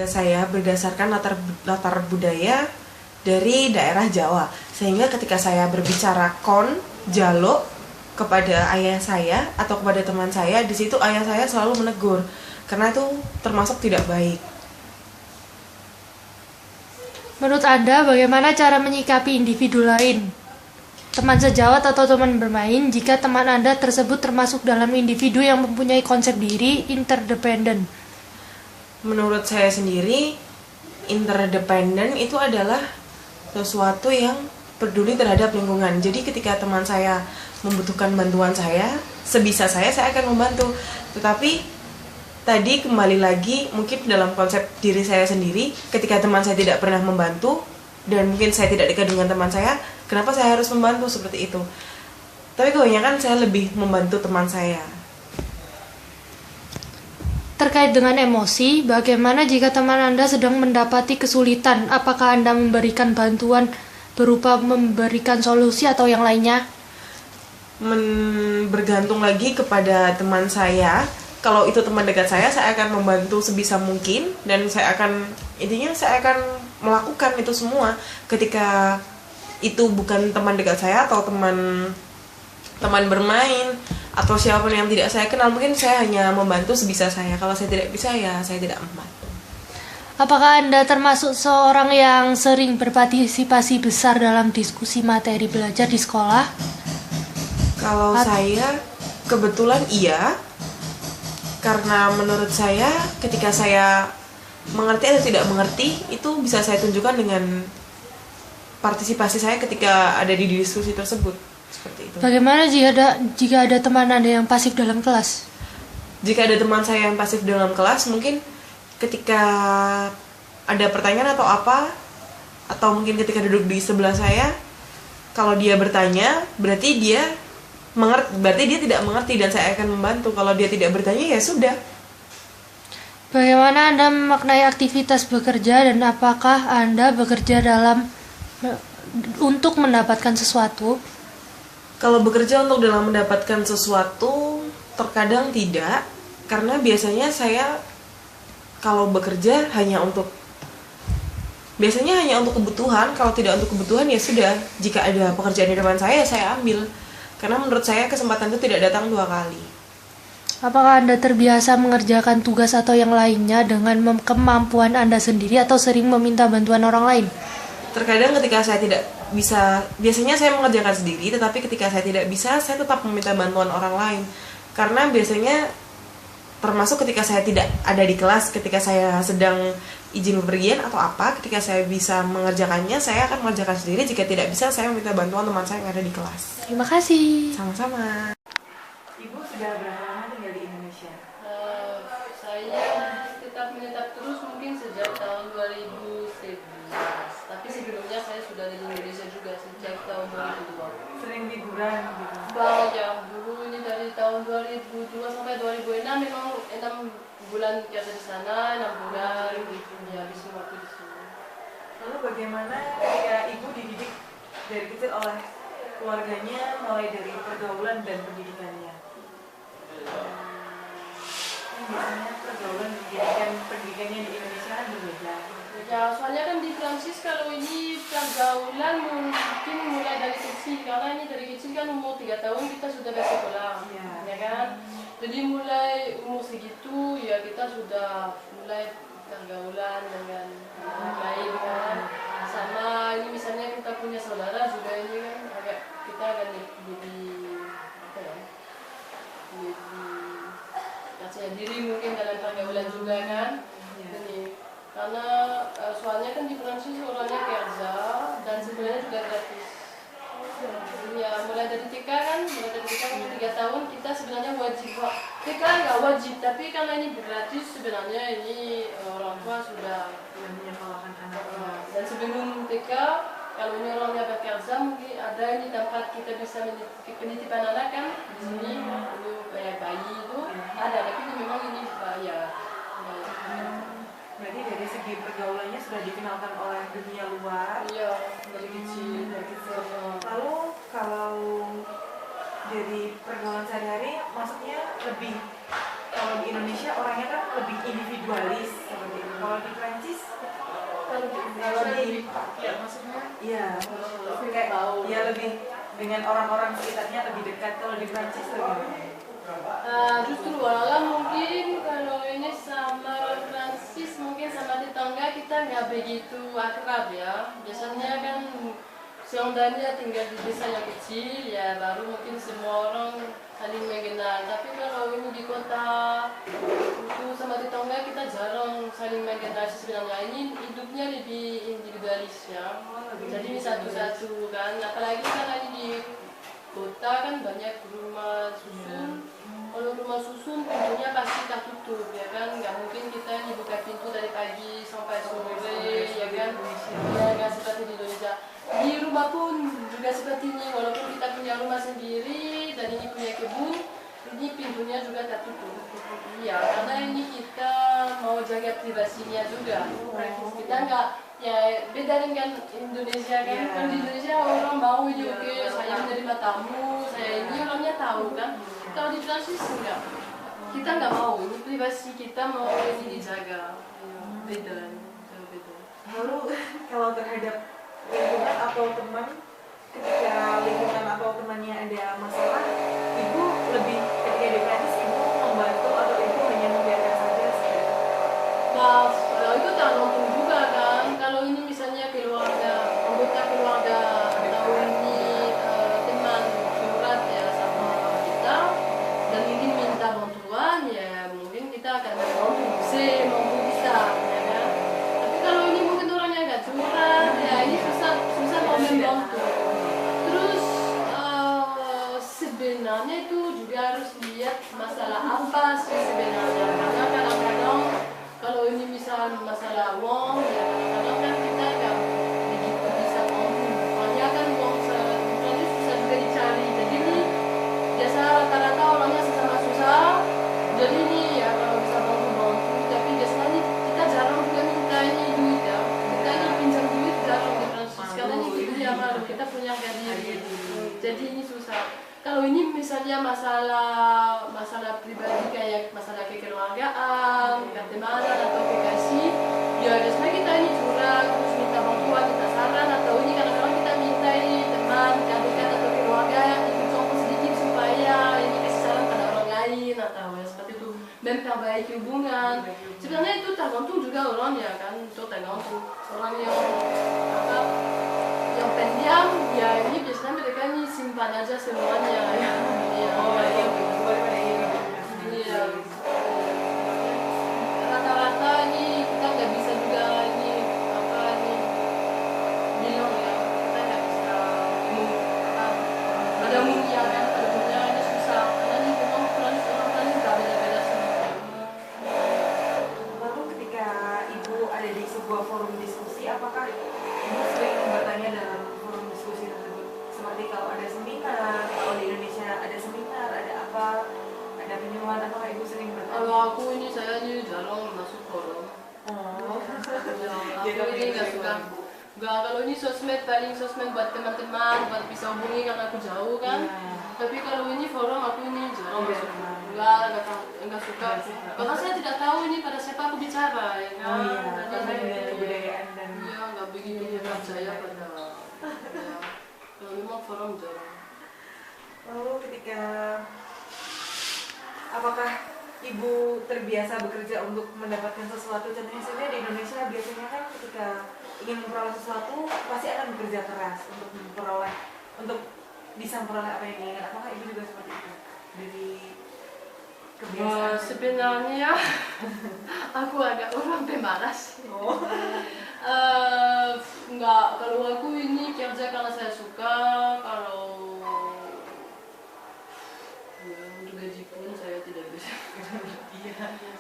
Saya berdasarkan latar budaya dari daerah Jawa, sehingga ketika saya berbicara jalo kepada ayah saya atau kepada teman saya, di situ ayah saya selalu menegur karena itu termasuk tidak baik. Menurut Anda, bagaimana cara menyikapi individu lain, teman sejawat atau teman bermain, jika teman Anda tersebut termasuk dalam individu yang mempunyai konsep diri interdependen? Menurut saya sendiri, interdependen itu adalah sesuatu yang peduli terhadap lingkungan. Jadi ketika teman saya membutuhkan bantuan saya, sebisa saya akan membantu. Tetapi tadi kembali lagi, mungkin dalam konsep diri saya sendiri, ketika teman saya tidak pernah membantu, dan mungkin saya tidak dekat dengan teman saya, kenapa saya harus membantu seperti itu? Tapi kebanyakan saya lebih membantu teman saya. Terkait dengan emosi, bagaimana jika teman Anda sedang mendapati kesulitan? Apakah Anda memberikan bantuan berupa memberikan solusi atau yang lainnya? Bergantung lagi kepada teman saya. Kalau itu teman dekat saya akan membantu sebisa mungkin, dan saya akan melakukan itu semua. Ketika itu bukan teman dekat saya atau teman bermain atau siapapun yang tidak saya kenal, mungkin saya hanya membantu sebisa saya. Kalau saya tidak bisa, ya saya tidak membantu. Apakah Anda termasuk seorang yang sering berpartisipasi besar dalam diskusi materi belajar di sekolah? Kalau saya kebetulan iya, karena menurut saya ketika saya mengerti atau tidak mengerti, itu bisa saya tunjukkan dengan partisipasi saya ketika ada di diskusi tersebut. Seperti itu. Bagaimana jika ada teman Anda yang pasif dalam kelas? Jika ada teman saya yang pasif dalam kelas, mungkin ketika ada pertanyaan atau apa, atau mungkin ketika duduk di sebelah saya, kalau dia bertanya, berarti dia tidak mengerti dan saya akan membantu. Kalau dia tidak bertanya, ya sudah. Bagaimana Anda memaknai aktivitas bekerja, dan apakah Anda bekerja untuk mendapatkan sesuatu? Kalau bekerja untuk mendapatkan sesuatu, terkadang tidak, karena biasanya saya kalau bekerja hanya untuk kebutuhan. Kalau tidak untuk kebutuhan, ya sudah. Jika ada pekerjaan di depan saya ambil. Karena menurut saya kesempatan itu tidak datang 2 kali. Apakah Anda terbiasa mengerjakan tugas atau yang lainnya dengan kemampuan Anda sendiri atau sering meminta bantuan orang lain? Terkadang ketika saya tidak bisa, biasanya saya mengerjakan sendiri, tetapi ketika saya tidak bisa, saya tetap meminta bantuan orang lain. Karena biasanya termasuk ketika saya tidak ada di kelas, ketika saya sedang izin bepergian atau apa, ketika saya bisa mengerjakannya, saya akan mengerjakan sendiri. Jika tidak bisa, saya meminta bantuan teman saya yang ada di kelas. Terima kasih. Sama-sama. Ibu sudah berapa lama tinggal di Indonesia? Saya menetap terus mungkin sejak tahun 2011. Tapi sebelumnya saya sudah di Indonesia juga sejak tahun 2002. Sering liburan gitu? Banyak, dulu ini dari tahun 2002 sampai 2006 memang 6 bulan kerja di sana, 6 bulan gitu, ya habis waktu di sini. Lalu bagaimana ketika ibu dididik dari kecil oleh keluarganya, mulai dari pergaulan dan pendidikannya? Biasanya pergaulan dan pendidikannya di Indonesia kan berbeda. Ya, soalnya kan di Prancis kalau ini pergaulan mungkin mulai dari kecil, karena ini dari kecil kan umur 3 tahun kita sudah bersekolah, ya kan? Jadi mulai umur segitu ya kita sudah mulai pergaulan dengan orang lain kan. Sama ini misalnya kita punya saudara juga, ini kan kita akan lebih apa ya? Lebih percaya diri mungkin dalam pergaulan juga kan. Ini karena soalnya kan di Prancis orangnya kerja dan sebenarnya juga gratis. Ya mulai dari TK umur 3 tahun kita sebenarnya wajib. TK nggak wajib, tapi karena ini gratis sebenarnya ini orang tua sudah menyekolahkan anaknya. Dan sebelum TK, kalau ini orangnya bekerja, mungkin ada ini tempat kita bisa penitipan anak kan di sini. Dulu kayak bayi itu ada, tapi ini memang ini bayar. Berarti dari segi pergaulannya sudah dikenalkan oleh dunia luar. Iya, dari kecil. Lalu kalau dari pergaulan sehari-hari, maksudnya lebih, kalau di Indonesia orangnya kan lebih individualis seperti itu. Kalau di Prancis, Kalau di ya maksudnya iya, kayak ya lebih dengan orang-orang sekitarnya lebih dekat. Kalau di Prancis lebih justru walau mungkin kalau ini sama Francis mungkin sama tetangga kita nggak begitu akrab ya. Biasanya kan seandainya tinggal di desa yang kecil ya baru mungkin semua orang saling mengenal. Tapi kalau ini di kota itu sama tetangga kita jarang saling mengenal sebenarnya. Ini hidupnya lebih individualis ya. Jadi ini satu-satu kan. Apalagi kan ini di kota kan banyak rumah susun. Kalau rumah susun pintunya pasti tertutup ya kan, nggak mungkin kita nih buka pintu dari pagi sampai sore ya kan, ya nggak seperti di Indonesia. Di rumah pun juga seperti ini, walaupun kita punya rumah sendiri dan ini punya kebun, ini pintunya juga tertutup. Iya, karena ini kita mau jaga privasinya juga. Kita nggak ya beda dengan Indonesia kan. Kalau di Indonesia orang mau ini oke, saya menerima tamu, saya ini orangnya tahu kan. Kalau di Prancis enggak, kita nggak mau, ini privasi kita mau ini dijaga. Beda, jauh beda. lalu kalau terhadap lingkungan atau teman, ketika lingkungan atau temannya ada masalah, ibu lebih ketika di Prancis ibu membantu atau ibu hanya membiarkan saja? Nah, kalau itu tergantung juga kan. Kalau ini misalnya keluarga, anggota keluarga atau ini teman curhat ya sama kita dan ingin minta bantuan ya mungkin kita akan membantu semampu bisa ya kan. Tapi kalau ini mungkin orangnya agak curhat ya ini susah mau membantu. Terus sebenarnya itu juga harus lihat masalah apa sih sebenarnya, karena kadang-kadang kalau ini misal masalah uang ya kadang-kadang kan kita nggak begitu bisa bantu, soalnya kan uang itu susah juga dicari. Jadi ini biasa rata-rata orangnya sama susah, jadi ini ya kalau bisa bantu-bantu, tapi biasanya ini kita jarang juga minta ini duit ya, kita ini pinjam duit jarang di Prancis karena ini kita ya malu, kita punya gaji, jadi ini susah. Kalau ini misalnya masalah pribadi kayak masalah kekeluargaan, ketemanan atau kekasih, ya biasanya kita ini curhat, terus minta bantuan, minta saran, atau ini kadang-kadang kita minta ini teman, dekat atau keluarga yang ikut campur sedikit supaya ini kasih saran pada orang lain atau ya seperti itu, memperbaiki hubungan. Sebenarnya itu tergantung juga orangnya kan, itu tergantung orang yang pendiam ya ini biasanya mereka ini simpan aja semuanya ya. Iya. Rata-rata ini kita nggak bisa juga ini apa ini bilang ya, kita nggak bisa ada mulia kan, ada mulia ini susah karena ini memang orang nggak beda-beda semua. Lalu ketika ibu ada di sebuah forum diskusi, apakah ibu sering bertanya dalam forum diskusi tersebut? Seperti kalau ada seminar, kalau di Indonesia ada seminar, ada apa, ada penyuluhan, apakah ibu sering bertanya? Kalau aku ini saya ini jarang masuk forum. Oh, Ya, aku ini nggak suka. Nggak, kalau ini sosmed paling sosmed buat teman-teman, buat bisa hubungi karena aku jauh kan. Tapi kalau ini forum aku ini jarang masuk. Nggak suka. Karena saya tidak tahu ini pada siapa aku bicara ya kan. karena dengan kebudayaan dan Iya, nggak begitu percaya pada. Ya. Kalau memang forum jarang. lalu ketika apakah ibu terbiasa bekerja untuk mendapatkan sesuatu? Contohnya saja di Indonesia biasanya kan ketika ingin memperoleh sesuatu pasti akan bekerja keras untuk memperoleh, untuk bisa memperoleh apa yang diinginkan. Apakah ibu juga seperti itu dari kebiasaan? Sebenarnya aku agak orang pemalas. Oh. Enggak, kalau aku ini kerja karena saya suka, kalau ya, untuk gaji pun saya tidak bisa.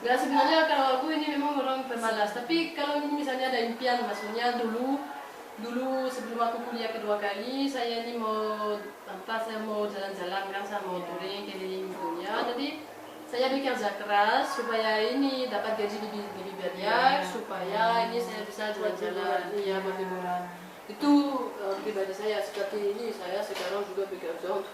Enggak, sebenarnya kalau aku ini memang orang pemalas, tapi kalau ini misalnya ada impian, maksudnya dulu sebelum aku kuliah kedua kali, saya ini saya mau jalan-jalan kan, saya mau touring keliling dunia, jadi saya bekerja keras supaya ini dapat gaji lebih banyak, supaya ini saya bisa jalan-jalan ya buat liburan. Itu pribadi saya seperti ini, saya sekarang juga bekerja untuk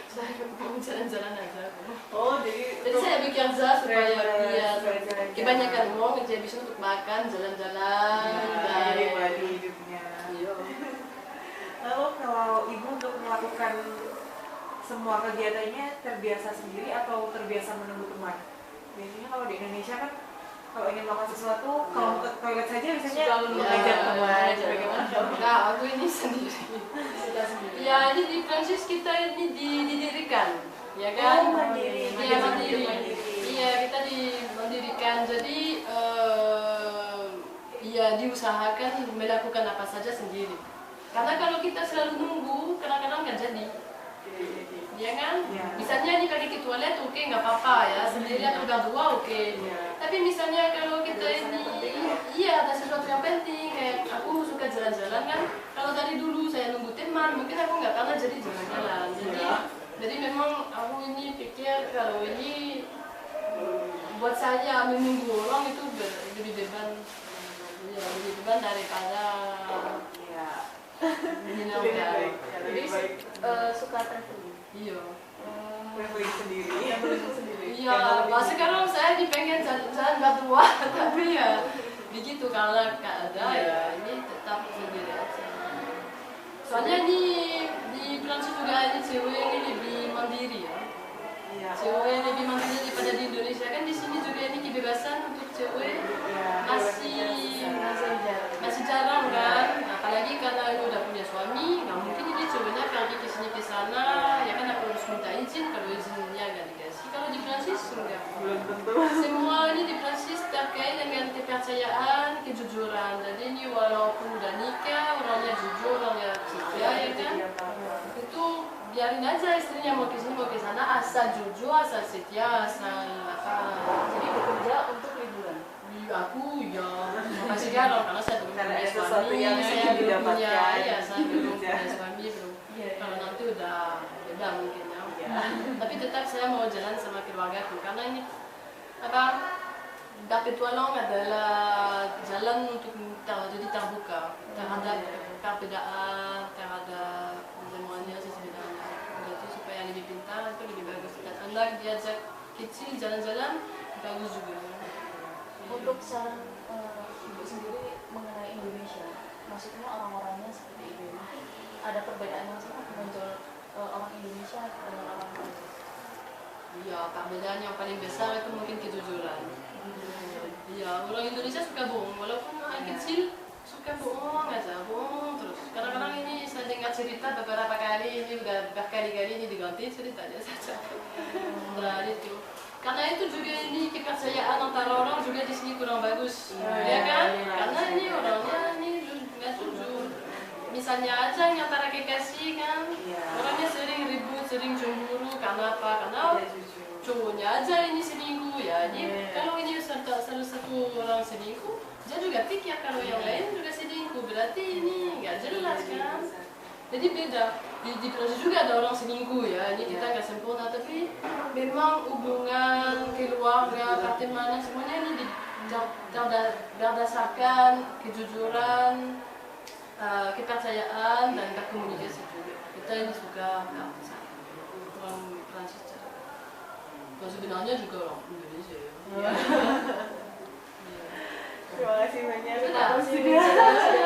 Saya mau jalan-jalan aja. Oh, jadi Saya bekerja supaya dia supaya jalan-jalan. kebanyakan uang jadi bisa untuk makan, jalan-jalan, Bali hidupnya. Iya. Lalu kalau ibu untuk melakukan semua kegiatannya terbiasa sendiri atau terbiasa menunggu teman? Biasanya kalau di Indonesia kan kalau ingin melakukan sesuatu, kalau ke toilet saja biasanya mengajak teman. Bagaimana? Nah, aku ini sendiri. Ya, ini di Prancis kita ini didirikan, ya kan? Oh, mandiri. Iya, mandiri. Mandiri. Iya, kita didirikan. Jadi, ya diusahakan melakukan apa saja sendiri. Karena kalau kita selalu nunggu, kadang-kadang nggak jadi. Ya kan? Ya. Misalnya ini pergi ke toilet, oke, nggak apa-apa ya. Sendiri atau berdua, oke. Ya. Tapi misalnya kalau kita ini, iya ada sesuatu yang penting, kayak aku suka jalan-jalan kan. Kalau dari dulu saya nunggu teman, mungkin aku nggak pernah jadi jalan-jalan. Jadi memang aku ini pikir kalau ini buat saya menunggu orang itu lebih beban, ya, lebih beban daripada menyenangkan. Lebih baik. Suka traveling. Iya. Traveling sendiri. Iya, sekarang saya pengen jalan-jalan berdua, tapi ya begitu kalau nggak ada ya ini tetap sendiri aja. Soalnya di Prancis juga ini cewek ini lebih mandiri ya. Iya. Cewek lebih mandiri daripada di Indonesia kan di sini juga ini kebebasan untuk cewek masih jarang kan. Apalagi karena ini udah punya suami, nggak mungkin ini ceweknya pergi ke sini ke sana, ya kan aku harus minta izin, kalau izinnya nggak dikasih. Kalau di Prancis enggak. Belum tentu. Semua ini di Prancis terkait dengan kepercayaan, kejujuran. Jadi ini walaupun udah nikah, orangnya jujur, orangnya setia, ya kan. Itu biarin aja istrinya mau ke sini mau ke sana, asal jujur, asal setia, asal apa. Jadi bekerja untuk liburan. Aku ya masih jarang karena saya belum Karena punya sesuatu suami, yang saya ingin belum punya, didapatkan. ya saya belum Ya. punya suami belum. Iya. Kalau nanti udah beda mungkin ya. Ya. Tapi tetap saya mau jalan sama keluargaku karena ini apa berpetualang adalah jalan untuk jadi terbuka terhadap perbedaan, terhadap semuanya sebenarnya. Jadi supaya lebih pintar itu lebih bagus. Dan anak diajak kecil jalan-jalan bagus juga. Untuk saran ibu sendiri mengenai Indonesia, maksudnya orang-orangnya seperti itu, mungkin ada perbedaan yang sangat menonjol orang Indonesia dengan orang Prancis. Iya, perbedaan yang paling besar itu mungkin kejujuran. Iya, orang Indonesia suka bohong, walaupun anak kecil suka bohong aja, bohong terus. Kadang-kadang ini saya dengar cerita beberapa kali, ini udah berkali-kali ini diganti ceritanya saja. Nah itu, karena itu juga ini kepercayaan antara orang juga di sini kurang bagus, ya kan? Karena ini orangnya ini nggak jujur. Misalnya aja yang antara kekasih kan, orangnya sering ribut, sering cemburu, karena apa? Karena cowoknya aja ini selingkuh ya. Ini kalau ini salah satu orang selingkuh, dia juga pikir kalau yang lain juga selingkuh, berarti ini nggak jelas kan? Jadi beda. Di Prancis juga ada orang selingkuh ya. Ini kita nggak sempurna, tapi memang hubungan keluarga, pertemanan semuanya ini berdasarkan kejujuran, kepercayaan dan berkomunikasi juga. Kita ini suka orang Prancis. Sebenarnya juga orang Indonesia ya. Terima kasih banyak. Sudah. Sudah.